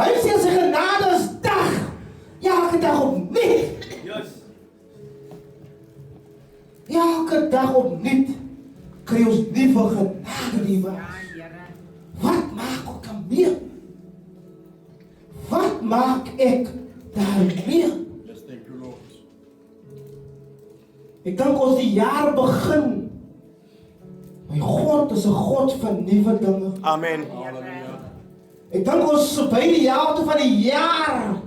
Hy sê sy genade is dag, elke dag opnuut. Elke dag opnuut kry ons nuwe genade, liewe. Wat maak ek daarmee? Wat maak ek daarmee? Ek dink ons die jaar begin. My God is 'n God van nuwe dinge. Amen. Ek dink ons is by die helfte van die jaar.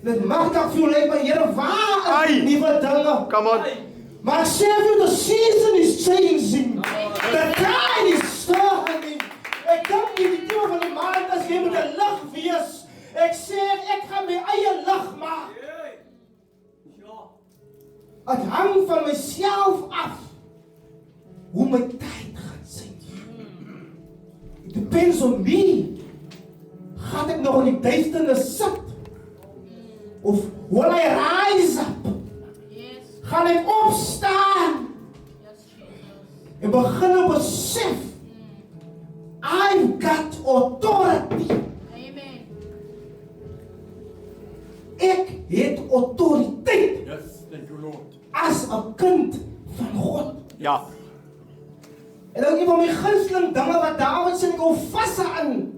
Dit mag dalk vir jou lyk, maar Here, waar is nuwe dinge? Come on. Maar ek sê vir jou, the season is changing. The tide is turning. Ek dink nie die tema van die maand as jy moet 'n lig wees. Ek sê ek gaan my eie lig maak. Het hang van myself af hoe my tyd gaan sien. It depends on me. Gaan ek nog in die duisternis sit? Of will I rise up? Gaan ek opstaan? En begin besef, I've got authority. Ek het autoriteit. As 'n kind van God. Ja. En dan een van my gunsteling dinge wat Dawid sê, ek hou vas aan.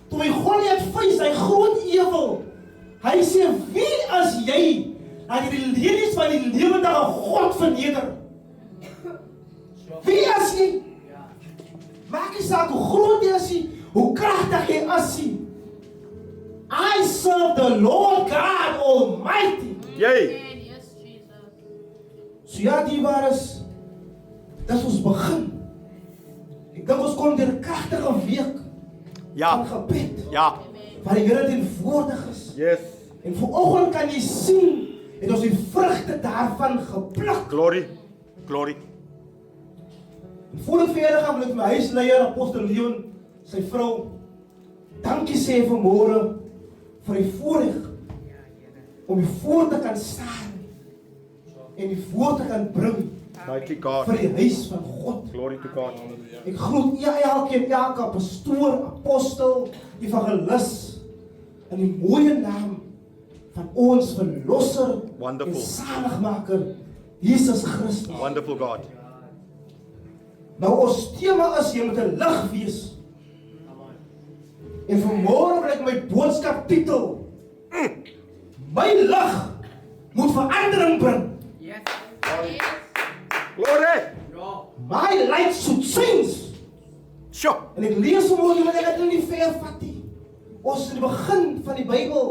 Toe hy Goliat face, hy groot ewel. Hy sê, wie is jy, dat jy die lelies van die lewendige God verneder? Wie is jy? Maak nie saak hoe groot jy is, hoe kragtig jy is. I serve the Lord God Almighty. Jy. So ja, die waar is, dis ons begin. Ek dink ons kom deur 'n kragtige week van gebed, Ja. waar die Here teenwoordig is. Yes. En vanoggend kan jy sien, het ons die vrugte daarvan gepluk. Glory. Glory. En voor ek verder gaan, wil ek my huisleier, Apostel Leon, sy vrou, dankie sê vanmôre vir die voorreg om die voor te kan staan en die woord te kan bring Mighty God. vir die huis van God. Glory to God. Ek groet elkeen, elke pastoor, apostel, evangelis in die mooie naam van ons verlosser Wonderful. en saligmaker Jesus Christus. Wonderful God. Nou ons tema is, jy moet 'n lig wees. En vanmôre wil ek my boodskap titel, my lig moet verandering bring. Glory. My light should change. Sure. En ek lees vanmôre, want ek het nie ver vat nie. Ons is in die begin van die Bybel.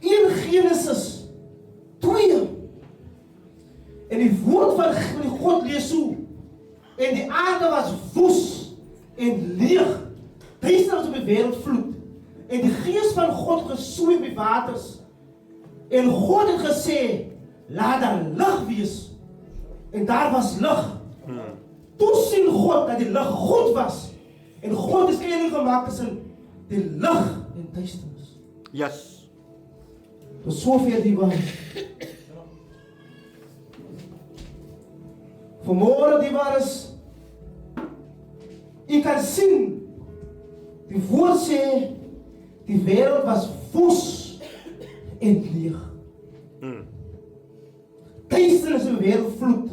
1 Genesis 2. En die woord van die God lees so. En die aarde was woes en leeg. Duisternis op die wêreldvloed. En die gees van God gesoei op die waters. En God het gesê, laat daar lig wees. En daar was lig. Toe sien God dat die lig goed was. En God het skeiding gemaak tussen die lig en duisternis. Yes. Tot sover die waar. Vanmôre die waar is, u kan sien, die woord sê, die wêreld was woes en leeg. Duisternis in die wêreldvloed.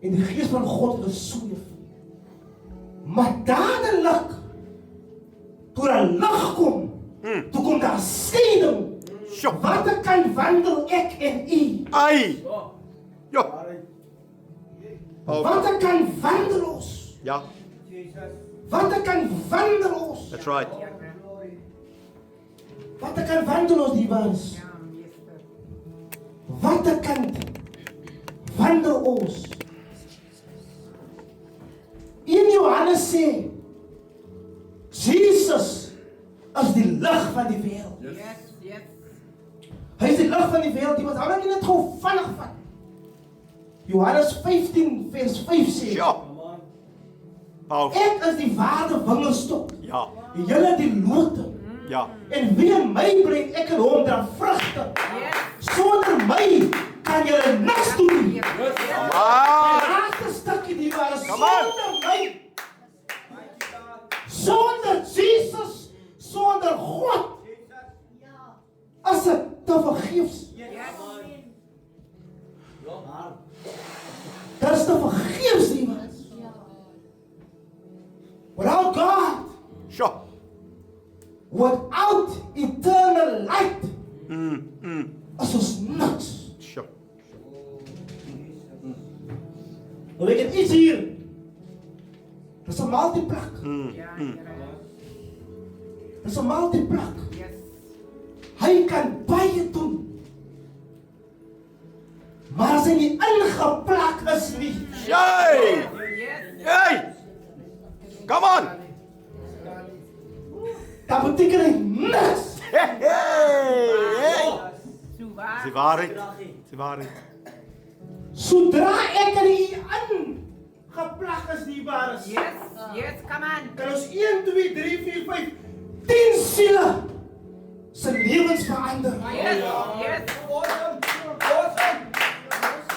En die gees van God gesweef. Maar dadelik, toe daar lig kom, toe kom daar skeiding. Sure. Wat kan wandel ek en u? Ai. Ja. Wat kan wandel ons? Ja. Wat kan wandel ons? That's right. Wat kan wandel ons die waars? Wat kan wandel ons? In Johannes sê, Jesus is die lig van die wêreld. Hy is die lig van die wêreld. Jy moet hom net gou vinnig vat. Johannes 15 vers 5 sê, Ja. Powerful. ek is die ware wingerdstok. Ja. En julle die lote. Ja. En wie in my bly, ek en hom dra vrugte. Sonder my kan julle niks doen nie. Come on. Laaste stukkie die was Come on. sonder my. Sonder Jesus, sonder God vergeefs. Dat is te vergeefs, iemand. Without God, Sure. without eternal light, is ons niks. Sure. Nou weet jy iets hier. Dat is een multiplak. Dat is een multiplak. Hy kan baie doen. Maar as hy nie ingeplak is nie, Yay! Yay! Come on! dan beteken hy niks. Hey, hey, hey! Die waarheid. Die waarheid. Sodra ek in die ingeplak is, die waar is, Yes, come on. kan ons 1, 2, 3, 4, 5, 10 siele sy lewens verander. Yes.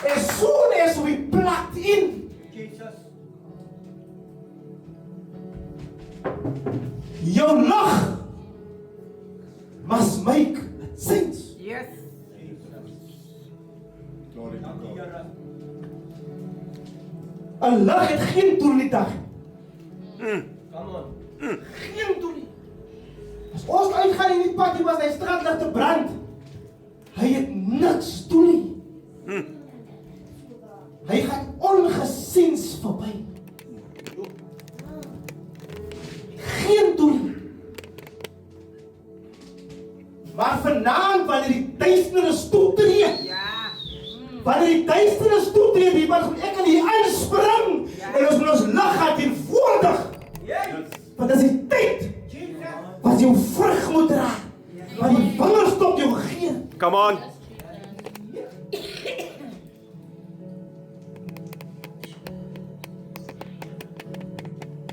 As soon as we plugged in, jou lag must make sense. Yes. Een lag het geen doel nie dag. Geen doel nie. As ons uitgaan in die pad, die was hy straatlig te brand. Hy het niks doel nie. Hy gaan ongesiens verby. Geen doel nie. Maar vanaand, wanneer die duisternis toetree, wanneer die duisternis toetree, die wat ek kan hier aanspring, en ons moet ons lig gaan teenwoordig. Want dit is die tyd wat jou vrug moet dra, wat die vingerstop jou gee. Come on.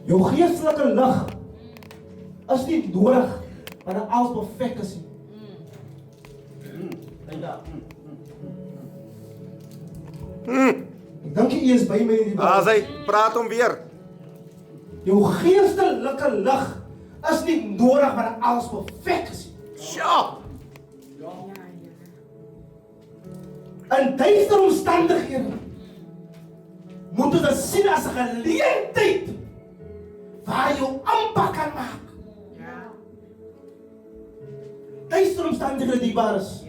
Jou geestelike lig is nie nodig wanneer alles perfek is nie. Ek dink jy is by my in die As hy praat om weer. Jou geestelike lig is nie nodig wanneer alles perfek is nie. Sure. In duister omstandighede moet ons dit sien as 'n geleentheid waar jy jou aanpak kan maak. Duister omstandighede die waar is.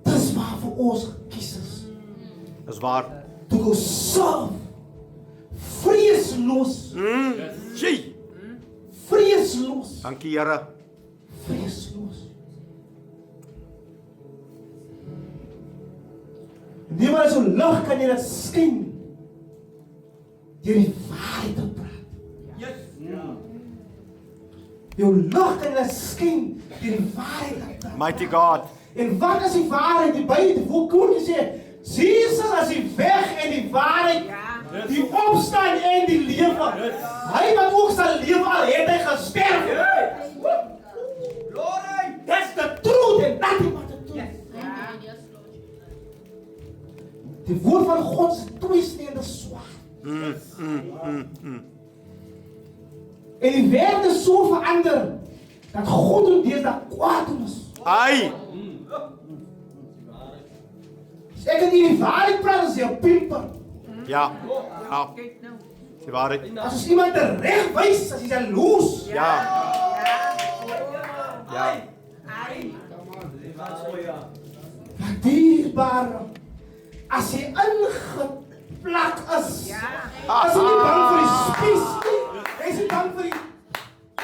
Dis waar vir ons gekies is. Dis waar. To go serve. Vreesloos. Gee. Vreesloos. Dankie Here. Vreesloos. Nie maar so lig kan jy dit skyn. Deur die waarheid te praat. Jou lig kan jy skyn deur die waarheid te praat. Mighty God. En wat is die waarheid? Die Bybel hoe kom jy sê Jesus as die weg en die waarheid, die opstaan en die lewe. Hy wat ook sal lewe al het hy gesterf. Glory! That's the truth and nothing but the truth. Die woord van God is tweesnieuwende swaard. En die wêreld is so verander dat God en deesdae kwaad doen is. Ai. Ek het hier die waarheid praat as jy 'n pimper. Ja. Ja. Die waarheid. As ons iemand reg wys, as jy jaloers. Ja. Ja. Maar dierbare, as jy ingeplak is, as jy nie bang vir die spies nie, jy is nie bang vir die,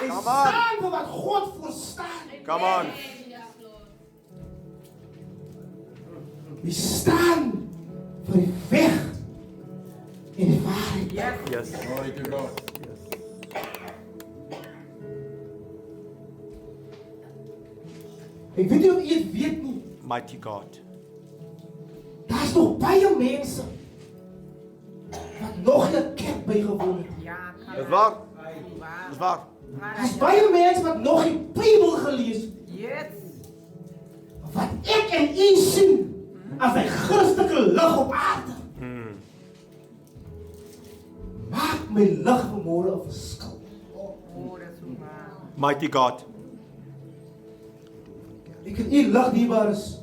jy Come on. staan vir wat God voorstaan. Come on. Jy staan vir die weg en die waarheid. Yes. Ek weet nie of jy het weet nie, Mighty God. daar is nog baie mense wat nog nie 'n kerk bygewoon het. Dis waar. Dis waar. Daar is baie mense wat nog die Bybel gelees het. Wat ek en u sien as 'n Christelike lig op aarde. Maak my lig vanmôre 'n verskil. Mighty God. Ek en u lig dierbares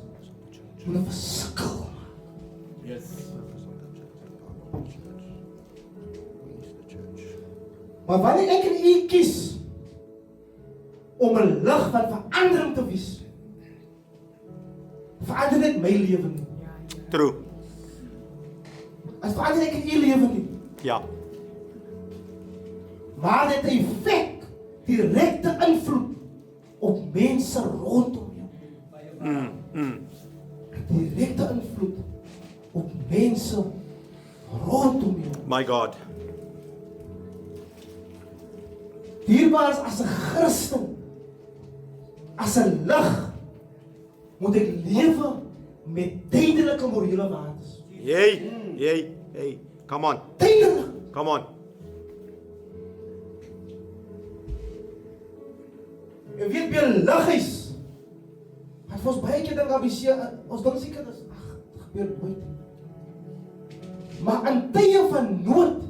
moet 'n verskil maak. Yes. Maar wanneer ek en u kies om 'n lig van verandering te wees, verander dit my lewe nie. True. As verander ek in u lewe nie. Ja. Maar dit 'n effek, direkte invloed op mense rondom jou. Direkte invloed op mense rondom jou. My God. Dierbaar as 'n Christen, as 'n lig, moet ek lewe met tydelike morele waardes. Hey. Come on. Tydelik. Come on. Jy weet wie 'n lig is. Want ons baie keer dink ons dink seker dis dit gebeur nooit. Maar in tye van nood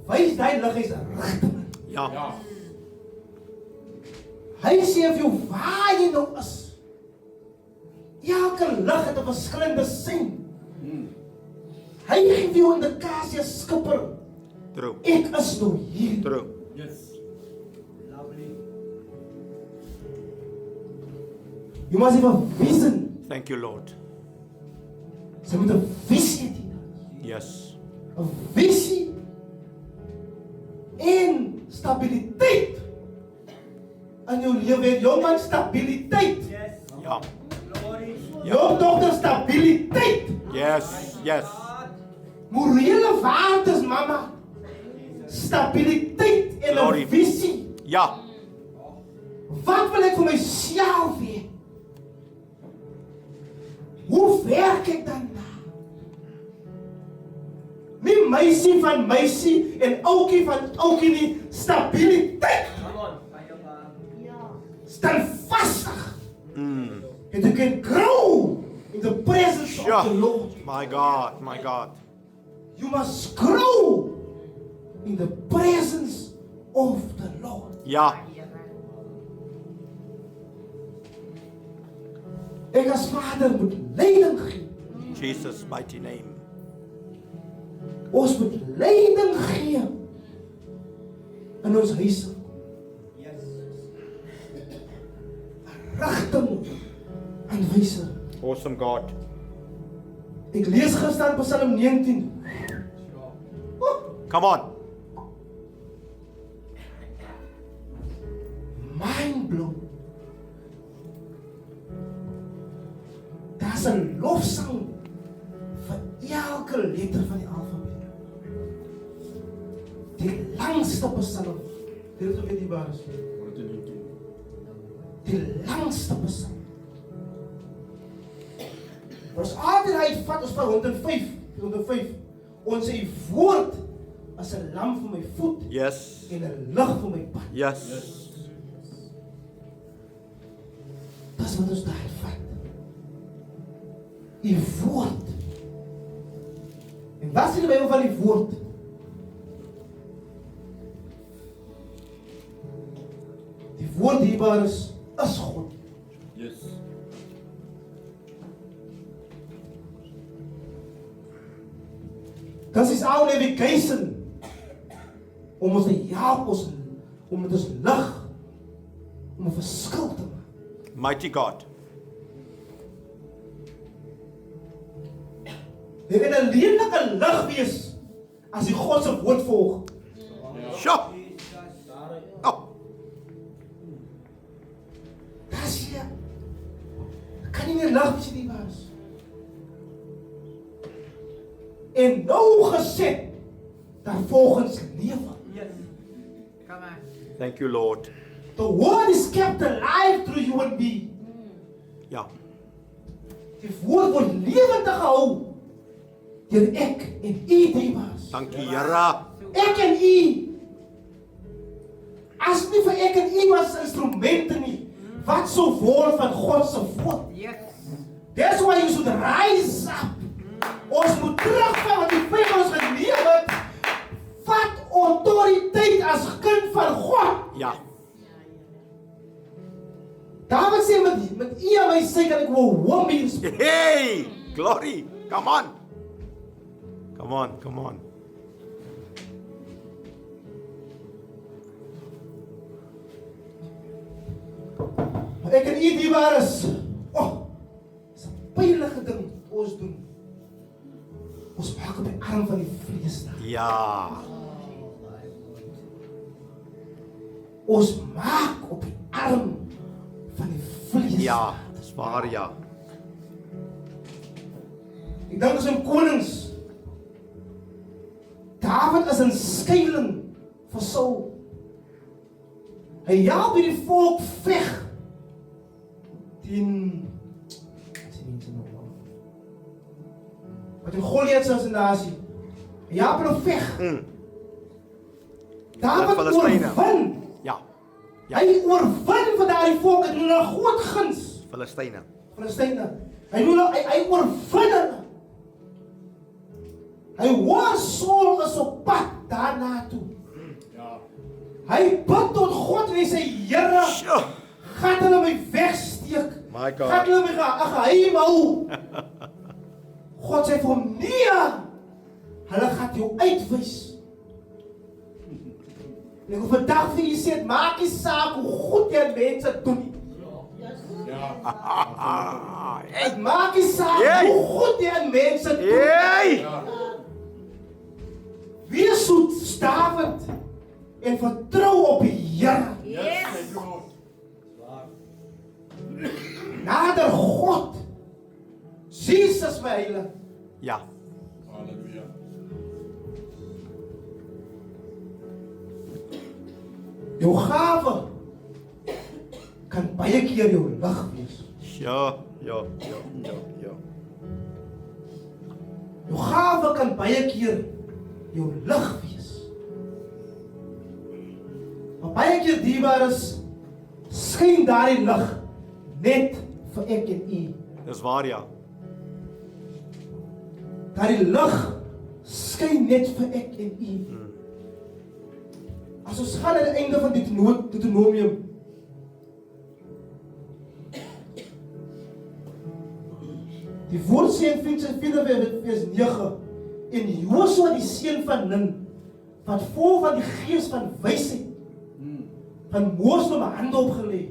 wys daai lig is rigting. Ja. Hy sê vir jou waar jy nou is. Elke lig het 'n verskillende sin. Hy gee vir jou 'n indikasie skipper. True. Ek is nou hier. True. Yes. Lovely. You must have a vision. Thank you, Lord. Sy moet 'n visie hê. Yes. 'n Visie en stabiliteit in jou lewe. Jou man stabiliteit. Yes. Ja. Glory. Jou dogter stabiliteit. Yes. Morele waardes, mama. Stabiliteit en 'n Glory. visie. Ja. Wat wil ek vir myself hê? Hoe werk ek dan na? Nie meisie van meisie en oukie van oukie nie. Stabiliteit. Come on. Fire man. Standvastig. And you can grow in the presence of the Lord. My God. You must grow in the presence of the Lord. Ja. Ek as vader moet leiding gee. In Jesus' mighty name. Ons moet leiding gee in ons huise. Yes. Rigting en wyse. Awesome God. Ek lees gister Psalm 19. Come on. Mind blown. Daar's 'n lofsang vir elke letter van die alfabet. Die langste Psalm. Dit is weet die baas. Die langste Psalm. Ons altyd hy vat ons van 105. Ons sê woord as 'n lamp vir my voet Yes. en 'n lig vir my pad. Yes. Dis wat ons daar vat. Die woord. En wat sê die Bybel van die woord? Die woord hierbaar is God. Yes. Das is our navigation. Om ons te help om met ons lig om 'n verskil te maak. Mighty God. Jy kan 'n lelike lig wees as jy God se woord volg. Sure. Oh. Das jy kan nie meer lig wees nie, maar en nou geset daar volgens lewe. Yes. Come on. Thank you, Lord. The word is kept alive through you and me. Ja. Die woord word lewendig gehou deur ek en u diebaas. Dankie, Here. Ek en u. As nie vir ek en u was instrumente nie, wat sou word van God se woord? Yes. That's why you should rise up. Ons moet teruggaan wat die Bybel ons geleer het. Vat autoriteit as kind van God. Ja. David sê met met u aan my sy kan ek hom hier speel. Hey, glory. Come on. Come on, come on. Ek en u dierbaar is. Dis 'n pynlike ding ons doen. Ons maak op die arm van die vlees. Ja. Ons maak op die arm van die vlees. Ja, dis waar ja. Ek dink as 'n konings. David is 'n skuiling vir Saul. Hy help die volk veg teen wat die Goliat se nasie. Hy help hulle veg. David oorwin. Ja. Hy oorwin vir daardie volk en hulle groot guns. Filistyne. Hy oorwin hulle. Hy hoor Saul is op pad daarna toe. Ja. Hy bid tot God en hy sê, Here, gaan hulle my wegsteek. My God. Gaan hulle my geheim hou. God sê vir hom, nee, hulle gaan jou uitwys. En ek wil vandag vir jy sê, maak nie saak hoe goed jy mense doen nie. Het maak nie saak hoe goed jy mense doen nie. Wees soos Dawid en vertrou op die Here. Yes. Nader God. Jesus my heilige. Ja. Halleluja. Jou gawe kan baie keer jou lig wees. Ja. Jou gawe kan baie keer jou lig wees. Maar baie keer dierbaar is, skyn daardie lig net vir ek en u. Dis waar ja. Daardie lig skyn net vir ek en u. As ons gaan aan die einde van die Deuteronomium, die woord sê in vers 9, en Josua die seun van Nun, wat vol van die gees van wysheid, van Moses op my hande opgelê.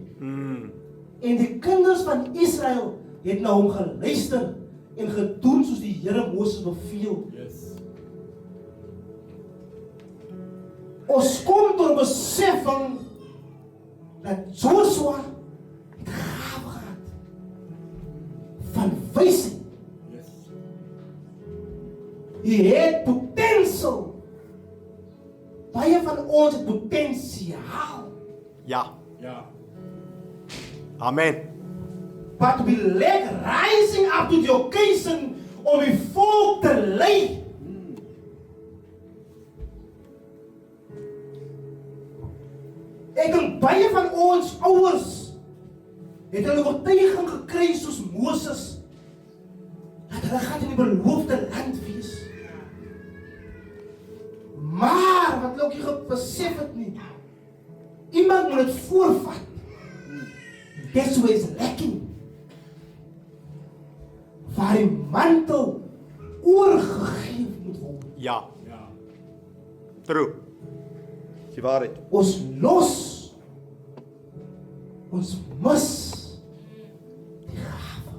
En die kinders van Israel het na hom geluister en gedoen soos die Here Moses beveel. Ons kom tot 'n besefing dat Joshua het gawe gehad van wysheid. Hy het potensiaal. Baie van ons het potensiaal. Ja. Amen. But we lack rising up to the occasion om die volk te lei. Ek dink baie van ons ouers het hulle oortuiging gekry soos Moses dat hulle gaan in die beloofde land wees. Maar wat hulle ook nie besef het nie. Iemand moet dit voorvat. That's why is lacking. Waar die mantel oorgegee moet word. Ja. True. Dis die waarheid. Ons los. Ons mis die gawe.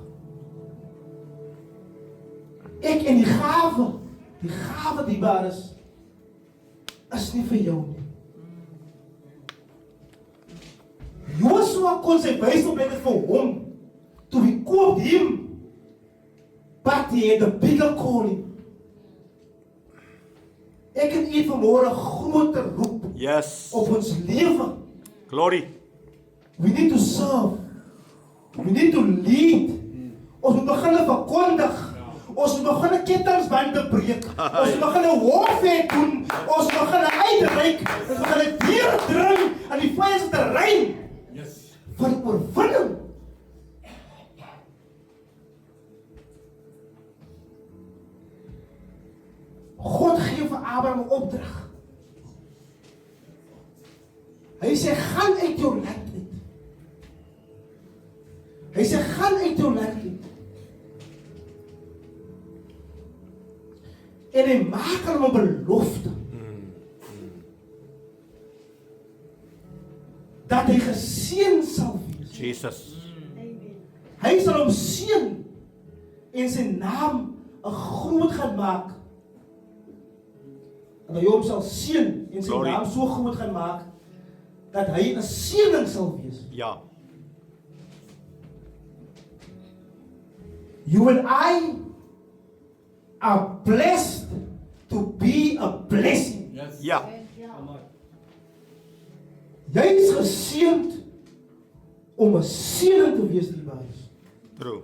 Ek en die gawe die waar is nie vir jou nie. Joshua kon sy Bijbel bring vir hom, to equip him, but he had a bigger calling. Ek en u vanmôre 'n groter roep op ons lewe. Glory. We need to serve. We need to lead. Ons moet begin verkondig. Ons moet begin kettingsbande breek. Ons moet begin warfare doen. Ons moet begin uitreik. Ons moet begin diere dring aan die vyand se terrein. Vir die oorwinning. God gee vir Abraham 'n opdrag. Hy sê gaan uit jou land uit. uit jou land uit. En hy maak hom 'n belofte. Dat hy geseën sal wees. Jesus. Hy sal hom seën en sy naam 'n groot gaan maak. En hy hom sal seën en sy Glory. naam so groot gaan maak dat hy 'n seëning sal wees. Ja. You and I are blessed to be a blessing. Ja. Come on. Jy is geseënd om 'n seëning te wees, liewaards. True.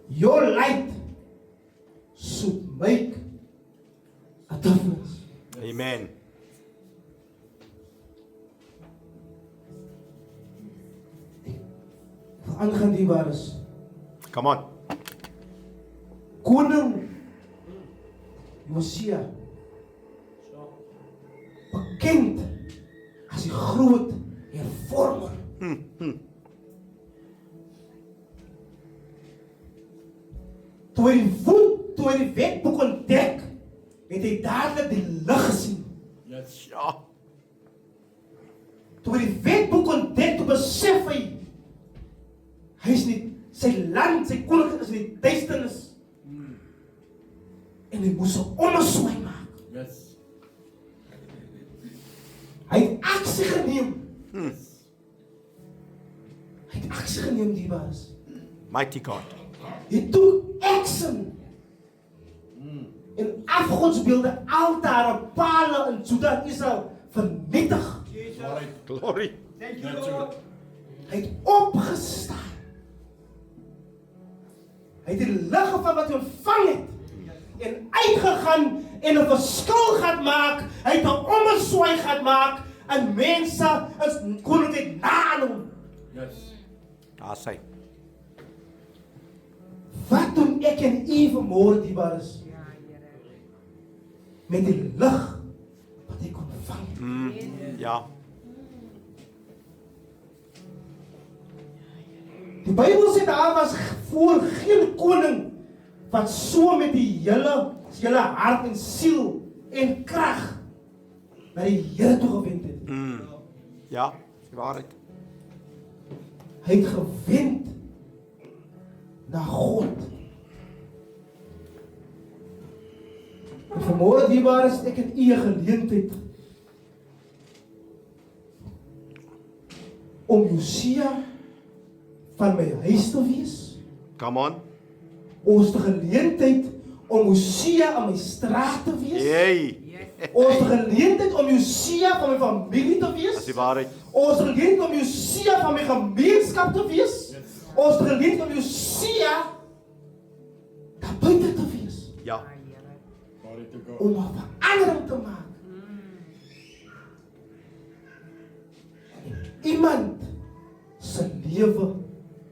Your light should make a difference. Amen. Aangaan liewaards. Come on. Koning Josia, bekend as die groot hervormer. Toe hy die wetboek ontdek, het hy dadelik die lig gesien. Ja. Toe hy die wetboek ontdek, toe besef hy is nie, sy land, sy koninkryk is in die duisternis. En hy moes 'n ommeswaai maak. Hy het aksie geneem. Hy het aksie geneem, die was. Mighty God. He took action. En afgodsbeelde, altare, pale in Juda en Israel vernietig. Glory. Thank you, Lord. Hy het opgestaan. Hy het die lig van wat hy ontvang het en uitgegaan en 'n verskil gaan maak. Hy het 'n ommeswaai gaan maak en mense is koninkryk na aan hom. Daar sê. Wat doen ek en u vanmôre, diebares? Met die lig wat ek ontvang het. Ja. Die Bybel sê daar was voor geen koning wat so met die hele hart en siel en krag na die Here toe gewend het. Ja. Dis die waarheid. Hy het gewend na God. En vanmôre diebares, ek het u 'n geleentheid om Josia van my huis te wees. Come on. Ons het 'n geleentheid om Josia in my straat te wees. Hey. Ons het 'n geleentheid om Josia van my familie te wees. Dis die waarheid. Ons het 'n geleentheid om Josia van my gemeenskap te wees. Ons het 'n geleentheid om Josia daar buite te wees. Ja. Om 'n verandering te maak. Iemand se lewe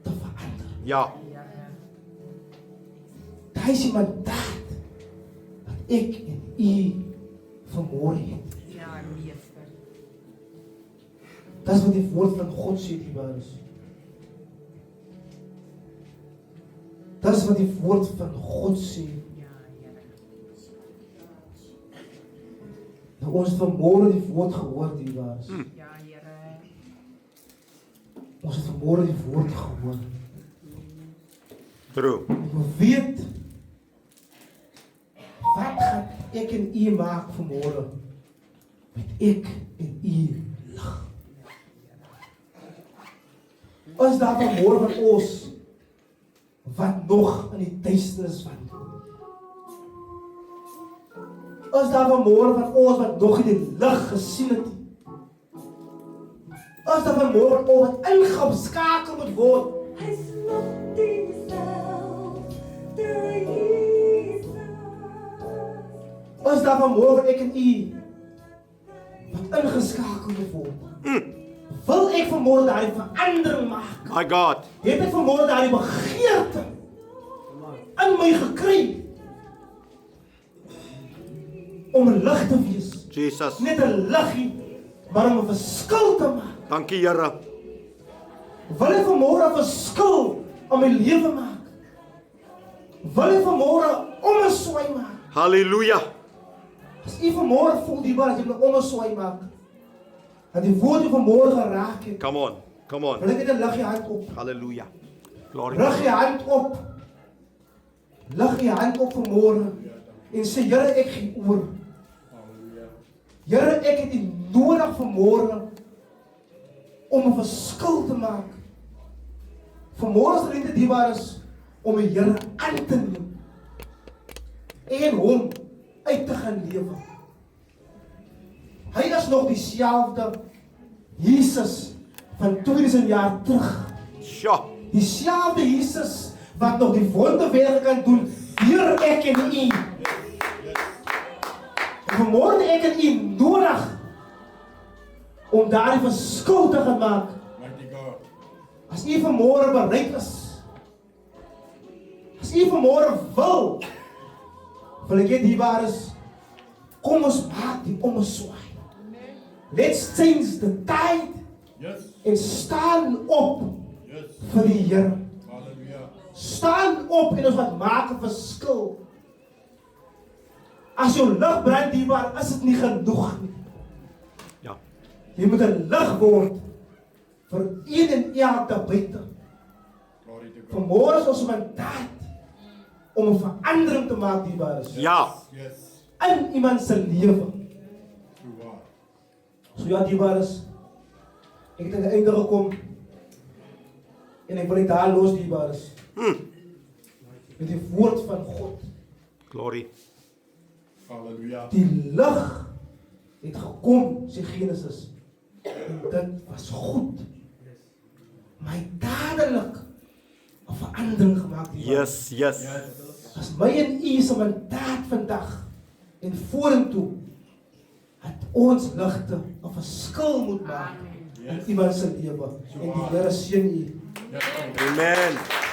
te verander. Ja. Daar is 'n mandaat wat ek en u vanmôre het. Ja, meester. Dis wat die woord van God sê, die waarheid is. Dis wat die woord van God sê. Ja, Here. Nou ons het vanmôre die woord gehoor, die waarheid is. Ja, Here. Ons het vanmôre die woord gehoor. True. Ek wil weet wat gaan ek en u maak vanmôre met ek en u lig. Ons daar vanmôre van ons wat nog in die duisternis wandel. Ons daar vanmôre van ons wat nog nie die lig gesien het nie. Ons daar vanmôre van ons wat ingeskakel moet word. Hij slokt himself to Jesus. Ons daar vanmôre ek en u wat ingeskakel moet word. Wil ek vanmôre daai verandering maak? My God. Het ek vanmôre daai begeerte in my gekry om 'n lig te wees. Jesus. Net 'n liggie, maar om 'n verskil te maak. Dankie Here. Wil jy vanmôre 'n verskil in my lewe maak? Wil jy vanmôre ommeswaai maak? Halleluja. As jy vanmôre voel die waar jy 'n ommeswaai maak, en die woord jy vanmôre geraak het, Come on. Come on. wil ek net lig jy hand op. Halleluja. Glory. Lig jy hand op. Lig jy hand op vanmôre en sê, Here, ek gee oor. Here, ek het U nodig vanmôre om 'n verskil te maak. Vanmôre is dit die waar is om die Here aan te neem en hom uit te gaan lewe. Hy is nog dieselfde Jesus van 2000 jaar terug. Sja. Dieselfde Jesus wat nog die wonderwerke kan doen deur ek en U. En vanmôre ek en U nodig om daardie verskil te gaan maak. As U vanmôre bereid is, as U vanmôre wil ek net die waar is, kom ons maak die ommeswaai. Let's change the tide. Yes. En staan op Yes. vir die Here. Hallelujah. Staan op en ons wat maak 'n verskil. As jou lig brand hierbaar, is dit nie genoeg nie. Ja. Jy moet 'n lig word vir een en elke buite. Glory to God. Vanmôre is ons mandaat om 'n verandering te maak hierbaar is. Ja. Yes. In iemand se lewe. True waar. So ja, hierbaar is. Ek het aan die einde gekom. En ek wil net daar los hierbaar is. Met die woord van God. Glory. Hallelujah. Die lig het gekom, sê Genesis. En dit was goed. Maar hy het dadelik 'n verandering gemaak hierbaar. Yes, yes. Yes. As my en U se mandaat vandag en vorentoe dat ons ligte 'n verskil moet maak in iemand se lewe. En die Here seën U. Yes. Amen.